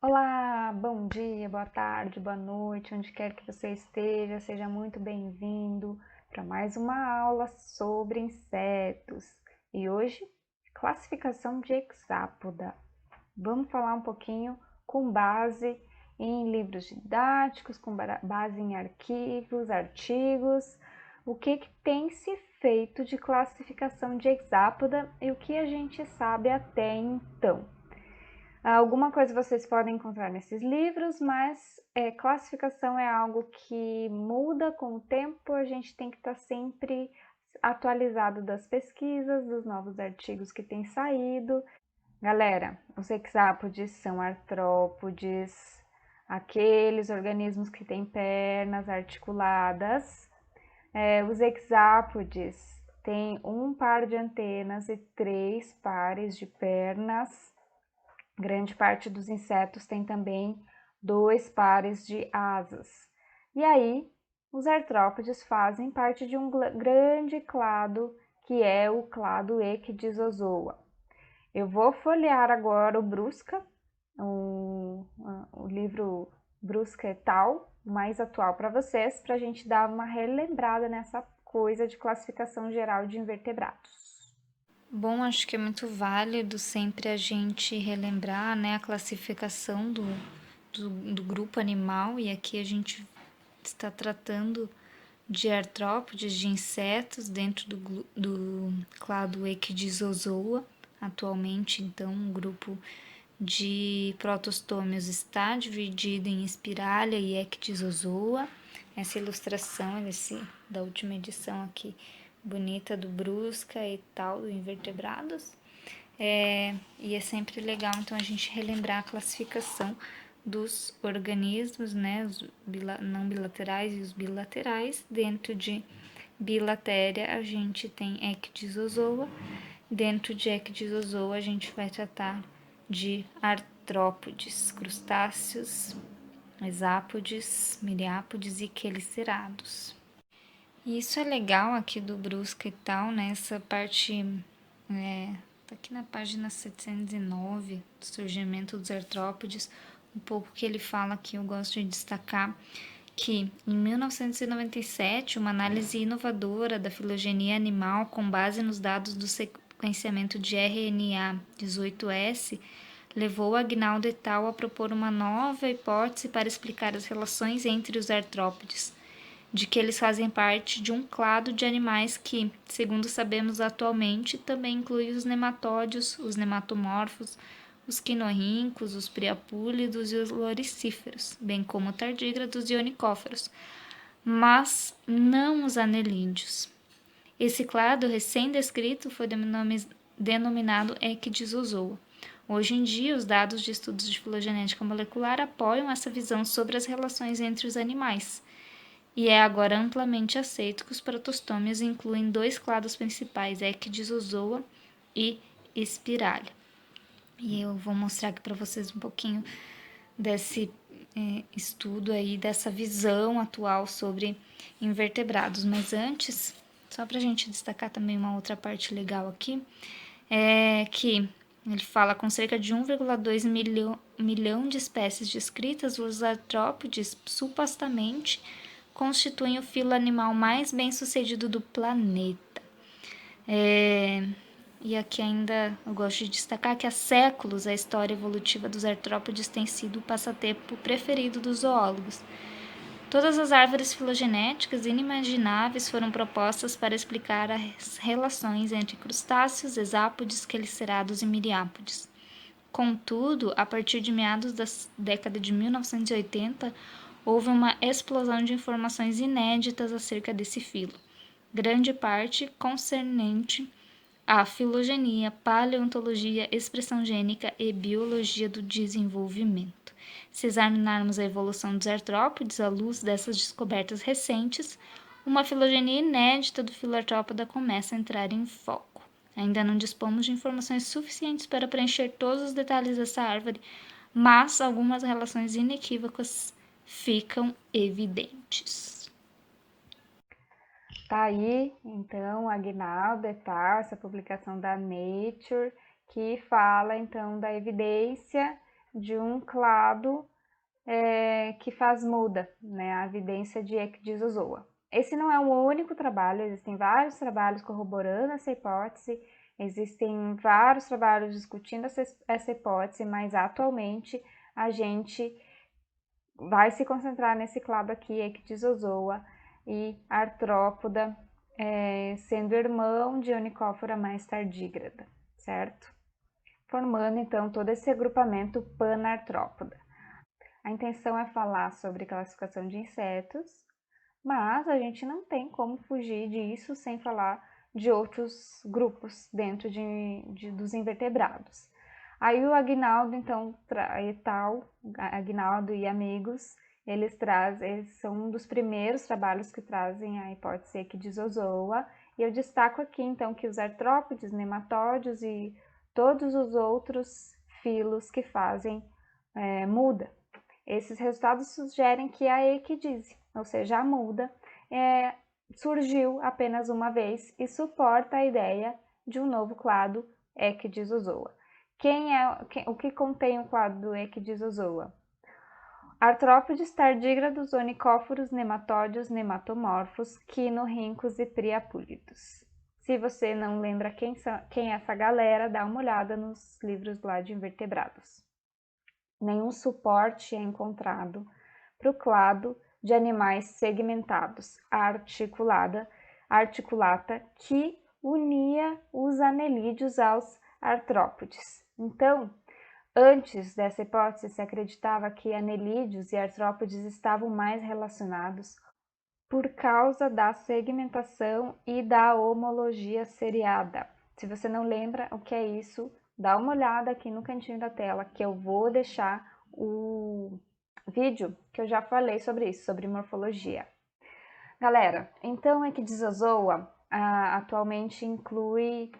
Olá, bom dia, boa tarde, boa noite, onde quer que você esteja, seja muito bem-vindo para mais uma aula sobre insetos. E hoje, classificação de hexápoda. Vamos falar um pouquinho com base em livros didáticos, com base em arquivos, artigos, o que tem se feito de classificação de hexápoda e o que a gente sabe até então. Alguma coisa vocês podem encontrar nesses livros, mas classificação é algo que muda com o tempo, a gente tem que estar sempre atualizado das pesquisas, dos novos artigos que têm saído. Galera, os hexápodes são artrópodes, aqueles organismos que têm pernas articuladas. Os hexápodes têm um par de antenas e 3 pares de pernas. Grande parte dos insetos tem também 2 pares de asas. E aí, os artrópodes fazem parte de um grande clado, que é o clado Ecdysozoa. Eu vou folhear agora o Brusca, o livro Brusca et al., mais atual para vocês, para a gente dar uma relembrada nessa coisa de classificação geral de invertebrados. Bom, acho que é muito válido sempre a gente relembrar, né, a classificação do grupo animal, e aqui a gente está tratando de artrópodes, de insetos dentro do clado Ecdysozoa. Atualmente, então, um grupo de protostômios está dividido em espiralha e Ecdysozoa. Essa ilustração da última edição aqui, bonita, do Brusca e tal, do Invertebrados. E é sempre legal, então, a gente relembrar a classificação dos organismos, né, os não bilaterais e os bilaterais. Dentro de bilatéria, a gente tem Ecdysozoa. Dentro de Ecdysozoa, a gente vai tratar de artrópodes, crustáceos, hexápodes, miriápodes e quelicerados. E isso é legal aqui do Brusca e tal, né? Essa parte tá aqui na página 709, do surgimento dos artrópodes, um pouco que ele fala que eu gosto de destacar que em 1997, uma análise inovadora da filogenia animal com base nos dados do sequenciamento de RNA 18S levou Agnaldo et al. A propor uma nova hipótese para explicar as relações entre os artrópodes, de que eles fazem parte de um clado de animais que, segundo sabemos atualmente, também inclui os nematódios, os nematomorfos, os quinorríncos, os priapúlidos e os loricíferos, bem como tardígrados e onicóferos, mas não os anelídeos. Esse clado recém-descrito foi denominado Ecdysozoa. Hoje em dia, os dados de estudos de filogenética molecular apoiam essa visão sobre as relações entre os animais, e é agora amplamente aceito que os protostômios incluem 2 clados principais, Ecdysozoa e Spiralia. E eu vou mostrar aqui para vocês um pouquinho desse estudo aí, dessa visão atual sobre invertebrados. Mas antes, só para a gente destacar também uma outra parte legal aqui, é que ele fala com cerca de 1,2 milhão de espécies descritas, os artrópodes supostamente constituem o filo animal mais bem sucedido do planeta. E aqui ainda eu gosto de destacar que há séculos a história evolutiva dos artrópodes tem sido o passatempo preferido dos zoólogos. Todas as árvores filogenéticas inimagináveis foram propostas para explicar as relações entre crustáceos, hexápodes, quelicerados e miriápodes. Contudo, a partir de meados da década de 1980, houve uma explosão de informações inéditas acerca desse filo, grande parte concernente à filogenia, paleontologia, expressão gênica e biologia do desenvolvimento. Se examinarmos a evolução dos artrópodes à luz dessas descobertas recentes, uma filogenia inédita do filartrópoda começa a entrar em foco. Ainda não dispomos de informações suficientes para preencher todos os detalhes dessa árvore, mas algumas relações inequívocas ficam evidentes. Tá aí, então, Aguinaldo et essa publicação da Nature, que fala, então, da evidência de um clado que faz muda, né, a evidência de ecdysozoa. Esse não é o único trabalho, existem vários trabalhos corroborando essa hipótese, existem vários trabalhos discutindo essa hipótese, mas atualmente a gente vai se concentrar nesse clado aqui, ecdysozoa e artrópoda, sendo irmão de Onychophora mais tardígrada, certo? Formando então todo esse agrupamento panartrópoda. A intenção é falar sobre classificação de insetos, mas a gente não tem como fugir disso sem falar de outros grupos dentro dos invertebrados. Aí o Aguinaldo, então, Aguinaldo e amigos, eles são um dos primeiros trabalhos que trazem a hipótese ecdysozoa, e eu destaco aqui, então, que os artrópodes, nematódios e todos os outros filos que fazem muda. Esses resultados sugerem que a equidise, ou seja, a muda, surgiu apenas uma vez e suporta a ideia de um novo clado ecdysozoa. O que contém o clado ecdysozoa? Artrópodes, tardígrados, onicóforos, nematódios, nematomorfos, quinorríncos e priapúlidos. Se você não lembra quem é essa galera, dá uma olhada nos livros lá de invertebrados. Nenhum suporte é encontrado para o clado de animais segmentados, articulata, que unia os anelídeos aos artrópodes. Então, antes dessa hipótese, se acreditava que anelídeos e artrópodes estavam mais relacionados por causa da segmentação e da homologia seriada. Se você não lembra o que é isso, dá uma olhada aqui no cantinho da tela, que eu vou deixar o vídeo que eu já falei sobre isso, sobre morfologia. Galera, então a ecdysozoa atualmente inclui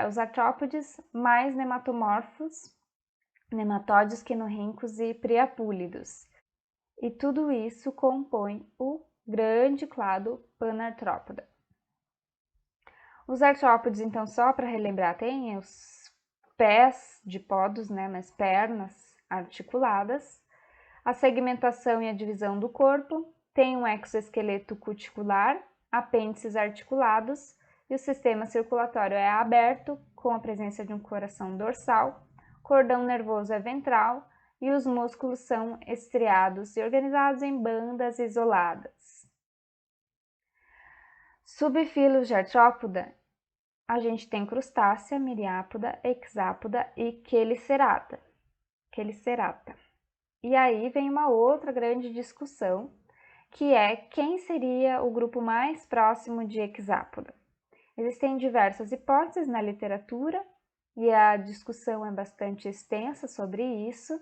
os artrópodes mais nematomorfos, nematódios, quinorríncos e priapúlidos. E tudo isso compõe o grande clado panartrópoda. Os artrópodes, então, só para relembrar, têm os pés de podos, né, mas pernas articuladas, a segmentação e a divisão do corpo, tem um exoesqueleto cuticular, apêndices articulados e o sistema circulatório é aberto, com a presença de um coração dorsal, cordão nervoso é ventral e os músculos são estriados e organizados em bandas isoladas. Subfilos de artrópoda, a gente tem crustácea, miriápoda, hexápoda e quelicerata. E aí vem uma outra grande discussão, que é quem seria o grupo mais próximo de hexápoda. Existem diversas hipóteses na literatura e a discussão é bastante extensa sobre isso.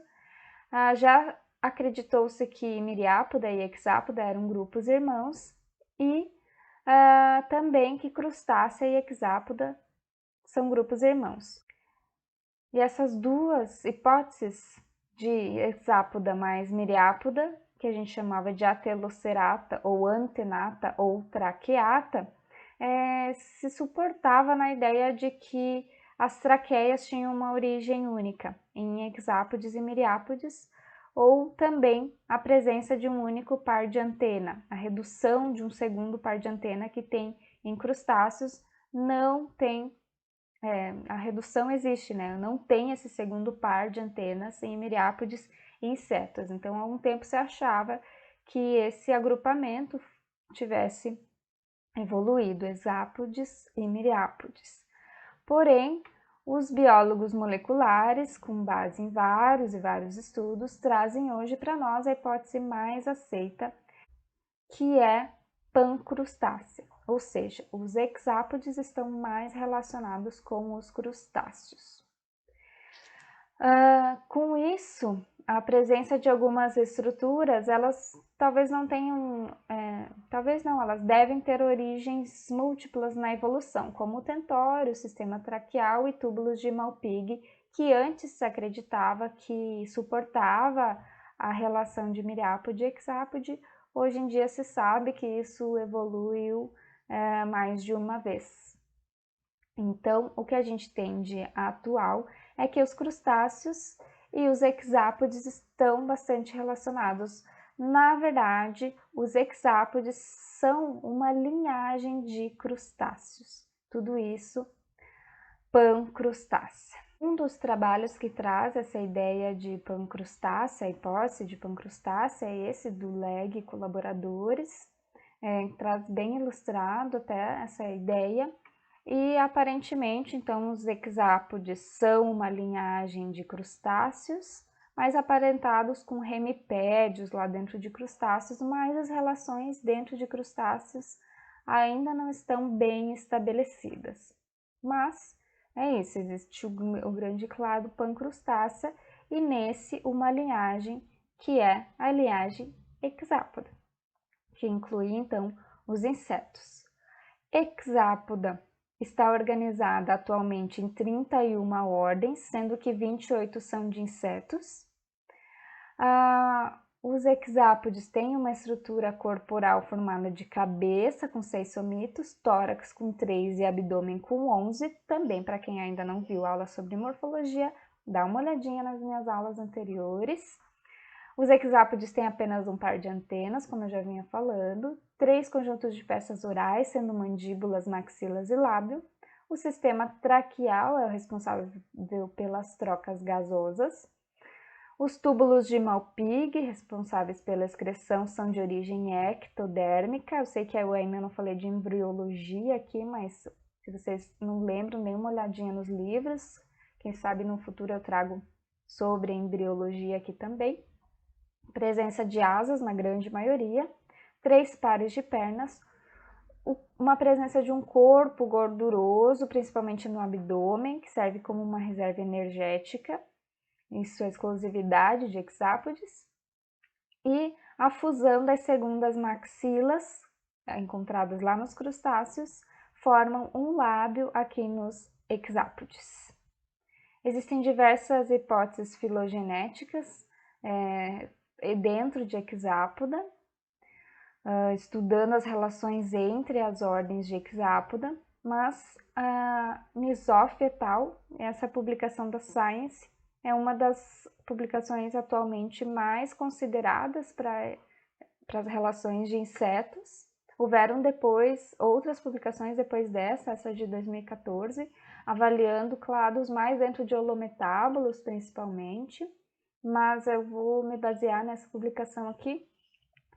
Já acreditou-se que miriápoda e hexápoda eram grupos irmãos e também que crustácea e hexápoda são grupos irmãos. E essas duas hipóteses de hexápoda mais miriápoda, que a gente chamava de atelocerata ou antenata ou traqueata, se suportava na ideia de que as traqueias tinham uma origem única em hexápodes e miriápodes, ou também a presença de um único par de antena, a redução de um segundo par de antena que tem em crustáceos não tem, a redução existe, né? Não tem esse segundo par de antenas em miriápodes e insetos. Então, há um tempo se achava que esse agrupamento tivesse evoluído, hexápodes e miriápodes. Porém, os biólogos moleculares, com base em vários e vários estudos, trazem hoje para nós a hipótese mais aceita, que é pancrustácea, ou seja, os hexápodes estão mais relacionados com os crustáceos. Com isso, a presença de algumas estruturas, elas talvez não tenham, elas devem ter origens múltiplas na evolução, como o tentório, o sistema traqueal e túbulos de Malpighi, que antes se acreditava que suportava a relação de miriápode e hexápode. Hoje em dia se sabe que isso evoluiu mais de uma vez. Então, o que a gente tem de atual é que os crustáceos, e os hexápodes estão bastante relacionados. Na verdade, os hexápodes são uma linhagem de crustáceos. Tudo isso pancrustácea. Um dos trabalhos que traz essa ideia de pancrustácea, a hipótese de pancrustácea, é esse do Legge e colaboradores, traz bem ilustrado até essa ideia, e aparentemente, então, os hexápodes são uma linhagem de crustáceos, mas aparentados com remipédios lá dentro de crustáceos, mas as relações dentro de crustáceos ainda não estão bem estabelecidas. Mas é isso, existe o grande clado pancrustácea e nesse uma linhagem que é a linhagem hexápoda, que inclui então os insetos. Hexápoda está organizada atualmente em 31 ordens, sendo que 28 são de insetos. Os hexápodes têm uma estrutura corporal formada de cabeça com 6 somitos, tórax com 3 e abdômen com 11. Também, para quem ainda não viu aula sobre morfologia, dá uma olhadinha nas minhas aulas anteriores. Os hexápodes têm apenas um par de antenas, como eu já vinha falando, 3 conjuntos de peças orais, sendo mandíbulas, maxilas e lábio. O sistema traqueal é o responsável pelas trocas gasosas. Os túbulos de Malpighi, responsáveis pela excreção, são de origem ectodérmica. Eu sei que eu ainda não falei de embriologia aqui, mas se vocês não lembram, dê uma olhadinha nos livros. Quem sabe no futuro eu trago sobre embriologia aqui também. Presença de asas na grande maioria, 3 pares de pernas, uma presença de um corpo gorduroso, principalmente no abdômen, que serve como uma reserva energética, em sua exclusividade de hexápodes, e a fusão das segundas maxilas, encontradas lá nos crustáceos, formam um lábio aqui nos hexápodes. Existem diversas hipóteses filogenéticas dentro de hexápoda, estudando as relações entre as ordens de hexápoda, mas a Misoff et al., essa publicação da Science, é uma das publicações atualmente mais consideradas para as relações de insetos. Houveram depois outras publicações depois dessa, essa de 2014, avaliando clados mais dentro de holometábulos, principalmente, mas eu vou me basear nessa publicação aqui,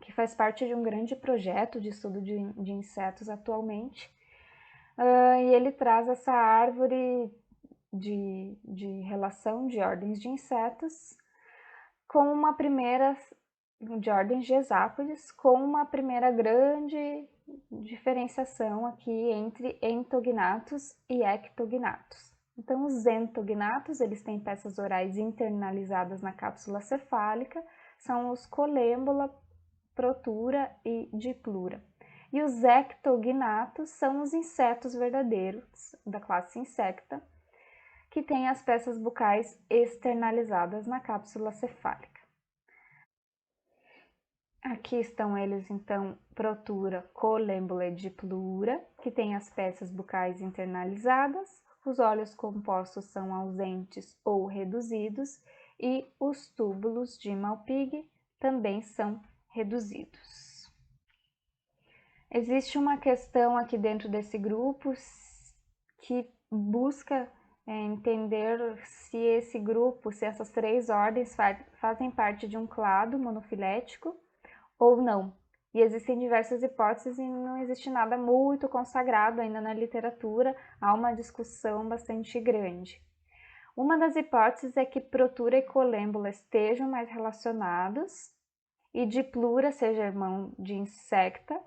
que faz parte de um grande projeto de estudo de insetos atualmente, e ele traz essa árvore de relação de ordens de insetos com uma primeira, de ordens de hexápodes, com uma primeira grande diferenciação aqui entre entognatos e ectognatos. Então, os entognatos, eles têm peças orais internalizadas na cápsula cefálica, são os colêmbula, protura e diplura. E os ectognatos são os insetos verdadeiros, da classe Insecta, que têm as peças bucais externalizadas na cápsula cefálica. Aqui estão eles, então, protura, colêmbula e diplura, que têm as peças bucais internalizadas, os olhos compostos são ausentes ou reduzidos, e os túbulos de Malpighi também são reduzidos. Existe uma questão aqui dentro desse grupo que busca entender se esse grupo, se essas 3 ordens fazem parte de um clado monofilético ou não. E existem diversas hipóteses e não existe nada muito consagrado ainda na literatura, há uma discussão bastante grande. Uma das hipóteses é que protura e colêmbula estejam mais relacionados e diplura seja irmão de Insecta,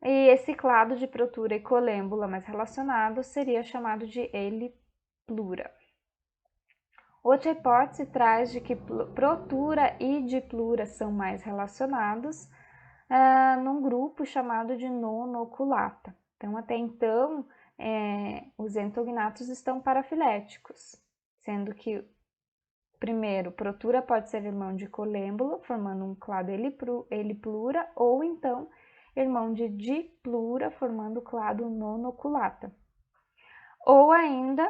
e esse clado de protura e colêmbula mais relacionado seria chamado de heliplura. Outra hipótese traz de que protura e diplura são mais relacionados num grupo chamado de nonoculata. Então, até então, os entognatos estão parafiléticos, sendo que, primeiro, protura pode ser irmão de colêmbula, formando um clado heliplura, ou então irmão de diplura, formando o clado nonoculata. Ou ainda,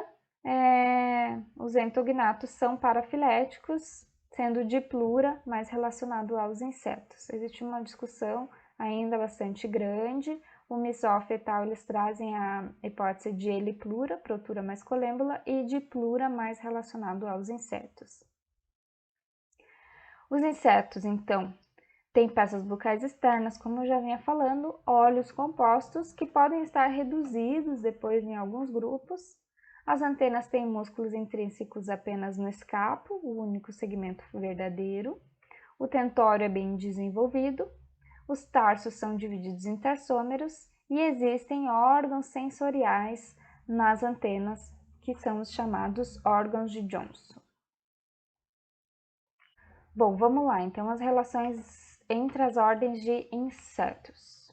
Os entognatos são parafiléticos, sendo diplura mais relacionado aos insetos. Existe uma discussão ainda bastante grande. O Missoff et al. Eles trazem a hipótese de heliplura, protura mais colêmbula, e diplura mais relacionado aos insetos. Os insetos, então, têm peças bucais externas, como eu já vinha falando, óleos compostos que podem estar reduzidos depois em alguns grupos. As antenas têm músculos intrínsecos apenas no escapo, o único segmento verdadeiro. O tentório é bem desenvolvido. Os tarsos são divididos em tarsômeros e existem órgãos sensoriais nas antenas, que são os chamados órgãos de Johnson. Bom, vamos lá. Então, as relações entre as ordens de insetos.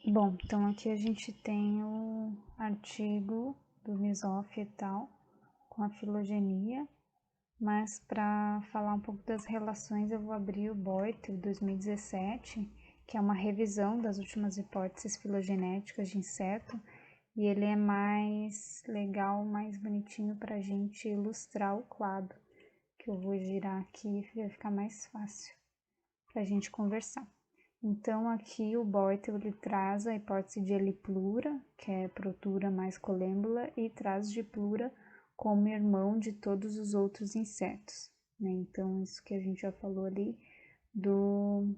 Bom, então aqui a gente tem o artigo do Missoff et al. Com a filogenia, mas para falar um pouco das relações eu vou abrir o Boyt, 2017, que é uma revisão das últimas hipóteses filogenéticas de inseto, e ele é mais legal, mais bonitinho para a gente ilustrar o quadro, que eu vou girar aqui e vai ficar mais fácil para a gente conversar. Então, aqui o Boyt ele traz a hipótese de heliplura, que é protura mais colêmbula, e traz diplura como irmão de todos os outros insetos, né? Então, isso que a gente já falou ali do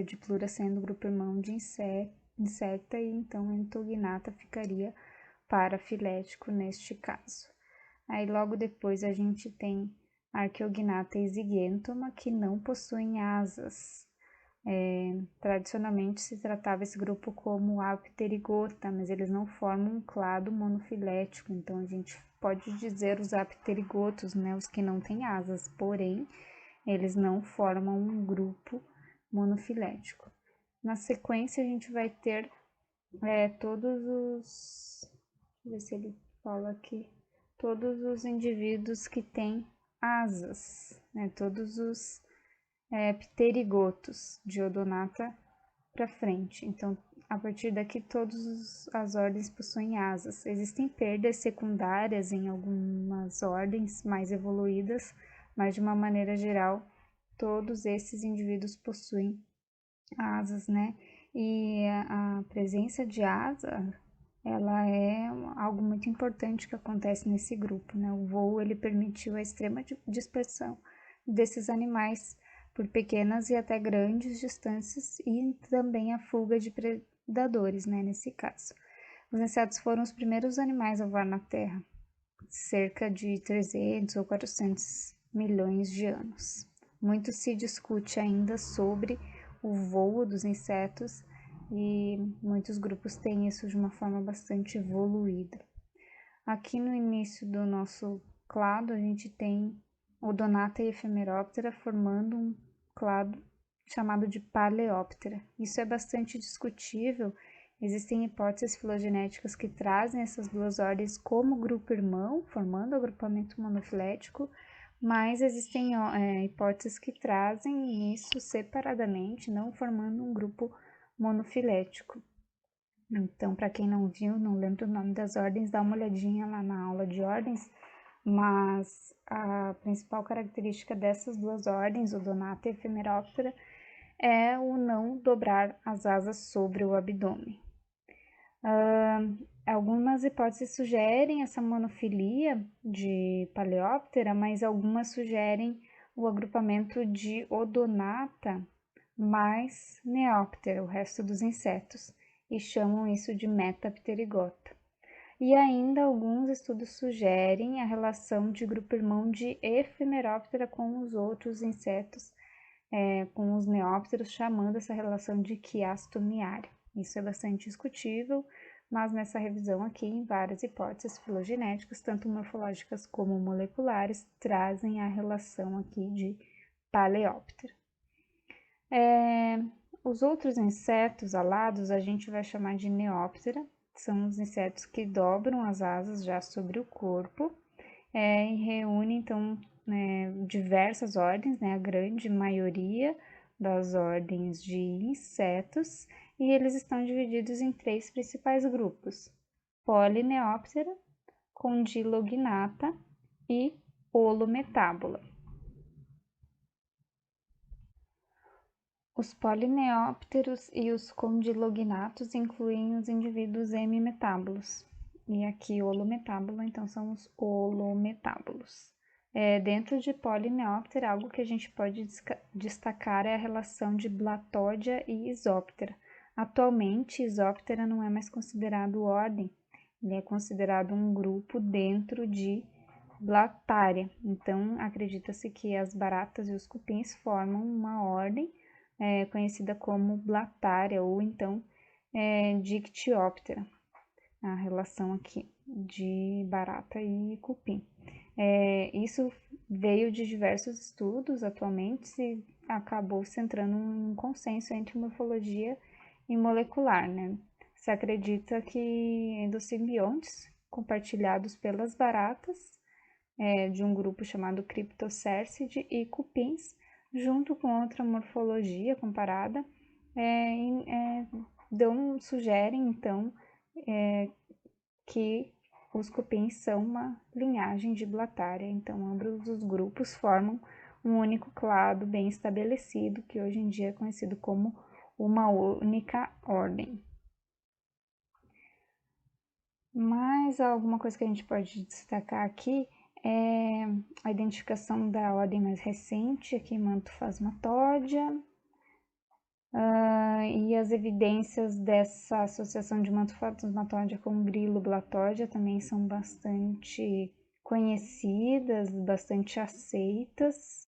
diplura sendo o grupo irmão de insecta, e então entognata ficaria parafilético neste caso. Aí, logo depois, a gente tem Archaeognatha exigentoma, que não possuem asas. Tradicionalmente se tratava esse grupo como Apterygota, mas eles não formam um clado monofilético, então a gente pode dizer os apterigotos, né, os que não têm asas, porém eles não formam um grupo monofilético. Na sequência a gente vai ter todos os, deixa eu ver se ele fala aqui, todos os indivíduos que têm asas, né, todos os pterigotos de Odonata para frente. Então, a partir daqui, todas as ordens possuem asas. Existem perdas secundárias em algumas ordens mais evoluídas, mas de uma maneira geral, todos esses indivíduos possuem asas, né? E a presença de asa, ela é algo muito importante que acontece nesse grupo, né? O voo, ele permitiu a extrema dispersão desses animais por pequenas e até grandes distâncias e também a fuga de predadores, né, nesse caso. Os insetos foram os primeiros animais a voar na Terra, cerca de 300 ou 400 milhões de anos. Muito se discute ainda sobre o voo dos insetos e muitos grupos têm isso de uma forma bastante evoluída. Aqui no início do nosso clado a gente tem Odonata e Ephemeroptera formando um clado chamado de Paleoptera. Isso é bastante discutível. Existem hipóteses filogenéticas que trazem essas duas ordens como grupo irmão, formando o agrupamento monofilético, mas existem hipóteses que trazem isso separadamente, não formando um grupo monofilético. Então, para quem não viu, não lembra o nome das ordens, dá uma olhadinha lá na aula de ordens, mas a principal característica dessas duas ordens, Odonata e Ephemeroptera, é o não dobrar as asas sobre o abdômen. Algumas hipóteses sugerem essa monofilia de Paleoptera, mas algumas sugerem o agrupamento de Odonata mais Neoptera, o resto dos insetos, e chamam isso de metapterigota. E ainda alguns estudos sugerem a relação de grupo irmão de Ephemeroptera com os outros insetos, com os neópteros, chamando essa relação de quiastomiária. Isso é bastante discutível, mas nessa revisão aqui, em várias hipóteses filogenéticas, tanto morfológicas como moleculares, trazem a relação aqui de Paleoptera. Os outros insetos alados a gente vai chamar de Neoptera, são os insetos que dobram as asas já sobre o corpo e reúnem, então, diversas ordens, né, a grande maioria das ordens de insetos, e eles estão divididos em três principais grupos. Polineoptera, Condylognata e Holometábula. Os polineópteros e os condilognatos incluem os indivíduos hemimetábulos. E aqui holometábulo, então são os holometábulos. Dentro de Polineoptera, algo que a gente pode destacar é a relação de Blatódia e Isóptera. Atualmente, Isóptera não é mais considerado ordem, ele é considerado um grupo dentro de Blatária. Então, acredita-se que as baratas e os cupins formam uma ordem conhecida como Blatária ou então Dictyoptera. A relação aqui de barata e cupim. Isso veio de diversos estudos atualmente e acabou centrando um consenso entre morfologia e molecular, né? Se acredita que endosimbiontes compartilhados pelas baratas de um grupo chamado Cryptocercidae e cupins, junto com outra morfologia comparada, sugerem então que os cupins são uma linhagem de Blatária, então ambos os grupos formam um único clado bem estabelecido, que hoje em dia é conhecido como uma única ordem. Mais alguma coisa que a gente pode destacar aqui é a identificação da ordem mais recente, aqui Mantophasmatódia, e as evidências dessa associação de Mantophasmatódia com Griloblatódia também são bastante conhecidas, bastante aceitas,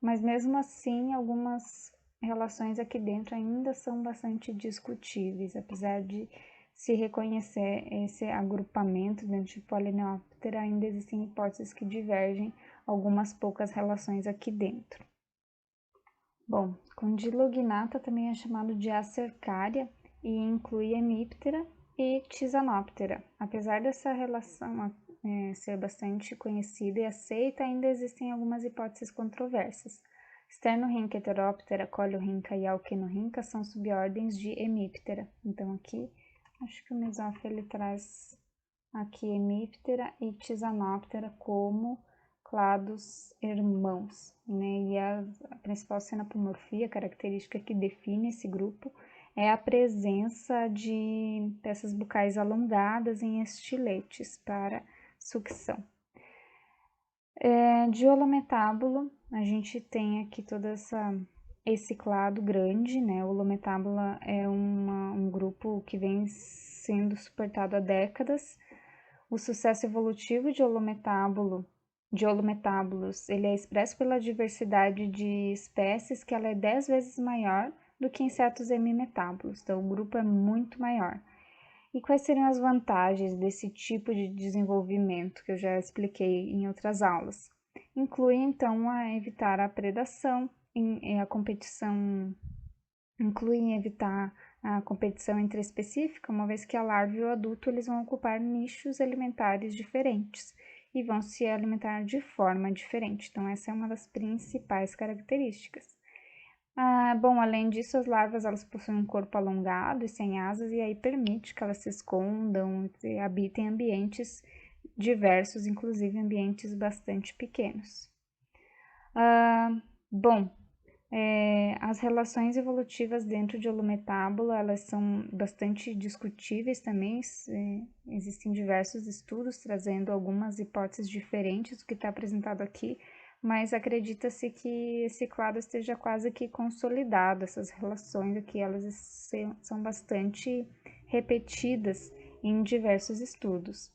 mas mesmo assim algumas relações aqui dentro ainda são bastante discutíveis, apesar de se reconhecer esse agrupamento dentro de Polineoptera, ainda existem hipóteses que divergem algumas poucas relações aqui dentro. Bom, Condylognata também é chamado de Acercária e inclui Hemiptera e Tisanoptera. Apesar dessa relação ser bastante conhecida e aceita, ainda existem algumas hipóteses controversas. Sternorhynca heteroptera, Coliorhynca e Alkenorhynca são subordens de Hemiptera. Então aqui, acho que o Mesoff ele traz aqui Hemiptera e Tisanoptera como clados irmãos, né? E a principal cenapomorfia, característica que define esse grupo, é a presença de peças bucais alongadas em estiletes para sucção. De holometábulo, a gente tem aqui todo esse clado grande, né? O holometábula é um grupo que vem sendo suportado há décadas. O sucesso evolutivo de holometábulos, ele é expresso pela diversidade de espécies, que ela é 10 vezes maior do que insetos hemimetábulos, então o grupo é muito maior. E quais seriam as vantagens desse tipo de desenvolvimento que eu já expliquei em outras aulas? Inclui, então, a evitar a predação, a competição, inclui em evitar a competição intraespecífica, uma vez que a larva e o adulto eles vão ocupar nichos alimentares diferentes e vão se alimentar de forma diferente. Então, essa é uma das principais características. Bom, além disso, as larvas elas possuem um corpo alongado e sem asas, e aí permite que elas se escondam e habitem ambientes diversos, inclusive ambientes bastante pequenos. As relações evolutivas dentro de holometábula, elas são bastante discutíveis também, existem diversos estudos trazendo algumas hipóteses diferentes do que está apresentado aqui, mas acredita-se que esse clado esteja quase que consolidado, essas relações aqui, elas são bastante repetidas em diversos estudos.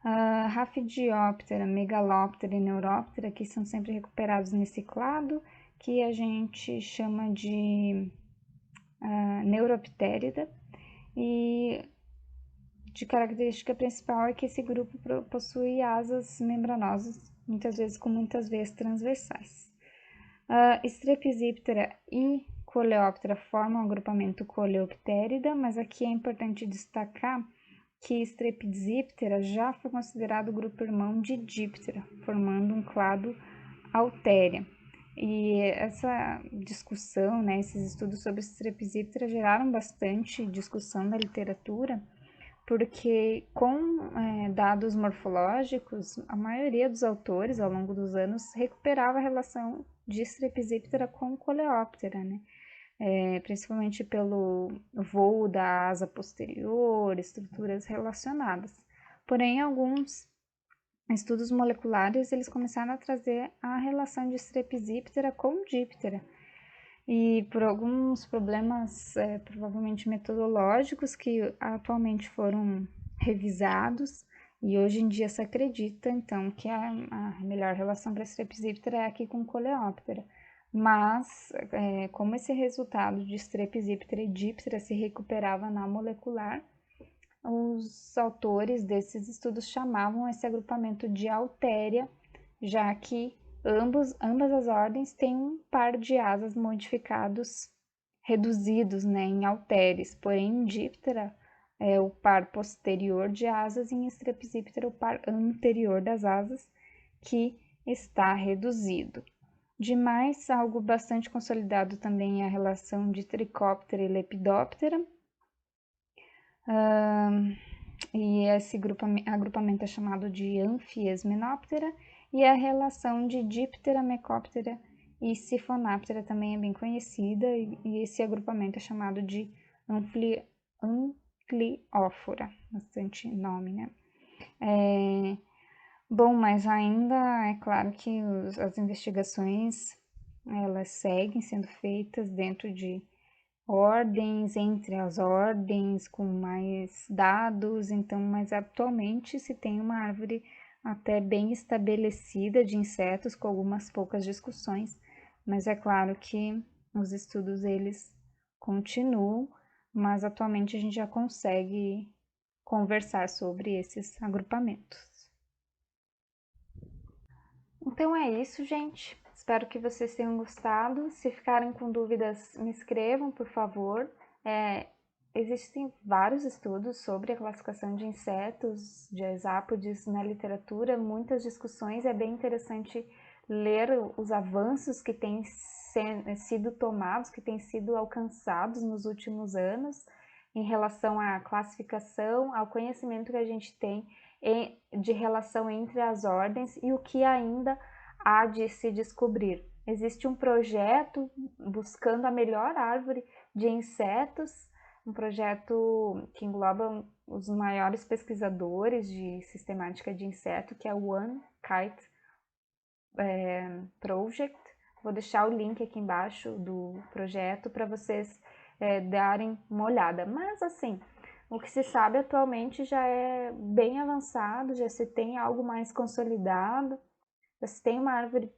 Rhaphidioptera, Megaloptera e Neuroptera, que são sempre recuperados nesse clado, que a gente chama de Neuroptérida, e de característica principal é que esse grupo possui asas membranosas, muitas vezes com muitas veias transversais. Strepsiptera e Coleoptera formam o agrupamento Coleoptérida, mas aqui é importante destacar que Strepsiptera já foi considerado o grupo irmão de Diptera, formando um clado Altéria. E essa discussão, né, esses estudos sobre Strepsiptera geraram bastante discussão na literatura, porque com dados morfológicos, a maioria dos autores, ao longo dos anos, recuperava a relação de Strepsiptera com Coleóptera, né? Principalmente pelo voo da asa posterior, estruturas relacionadas. Porém, alguns estudos moleculares eles começaram a trazer a relação de Strepsiptera com Diptera, e por alguns problemas provavelmente metodológicos que atualmente foram revisados, e hoje em dia se acredita então que a melhor relação para Strepsiptera é aqui com Coleóptera. Mas como esse resultado de Strepsiptera e Diptera se recuperava na molecular, os autores desses estudos chamavam esse agrupamento de Altéria, já que ambas as ordens têm um par de asas modificados reduzidos, né, em halteres, porém em Diptera é o par posterior de asas e em Strepsiptera o par anterior das asas que está reduzido. Demais, algo bastante consolidado também é a relação de Tricóptera e Lepidóptera, e esse agrupamento é chamado de Amphiesmenoptera, e a relação de Diptera, Mecóptera e Siphonáptera também é bem conhecida, e esse agrupamento é chamado de Ampliófora, bastante nome, né? Bom, mas ainda é claro que as investigações elas seguem sendo feitas dentro de ordens, entre as ordens, com mais dados, então, mas atualmente se tem uma árvore até bem estabelecida de insetos, com algumas poucas discussões, mas é claro que os estudos eles continuam, mas atualmente a gente já consegue conversar sobre esses agrupamentos. Então é isso, gente. Espero que vocês tenham gostado. Se ficarem com dúvidas, me escrevam, por favor. Existem vários estudos sobre a classificação de insetos, de hexápodes na literatura, muitas discussões. É bem interessante ler os avanços que têm sido tomados, que têm sido alcançados nos últimos anos em relação à classificação, ao conhecimento que a gente tem de relação entre as ordens e o que ainda há de se descobrir. Existe um projeto buscando a melhor árvore de insetos, um projeto que engloba os maiores pesquisadores de sistemática de inseto, que é o One Kite Project. Vou deixar o link aqui embaixo do projeto para vocês darem uma olhada. Mas assim, o que se sabe atualmente já é bem avançado, já se tem algo mais consolidado, já se tem uma árvore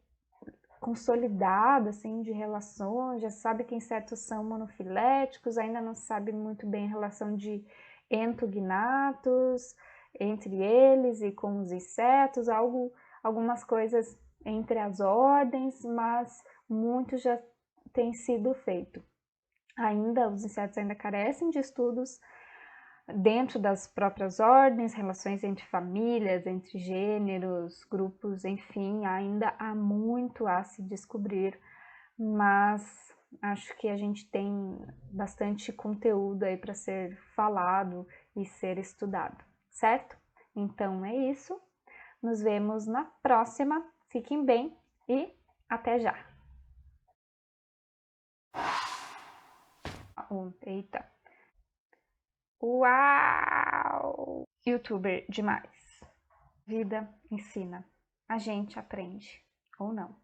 consolidada, assim, de relações, já sabe que insetos são monofiléticos, ainda não se sabe muito bem a relação de entognatos entre eles e com os insetos, algumas coisas entre as ordens, mas muito já tem sido feito. Os insetos ainda carecem de estudos dentro das próprias ordens, relações entre famílias, entre gêneros, grupos, enfim, ainda há muito a se descobrir, mas acho que a gente tem bastante conteúdo aí para ser falado e ser estudado, certo? Então é isso, nos vemos na próxima, fiquem bem e até já! Eita! Uau! Youtuber demais. Vida ensina. A gente aprende. Ou não.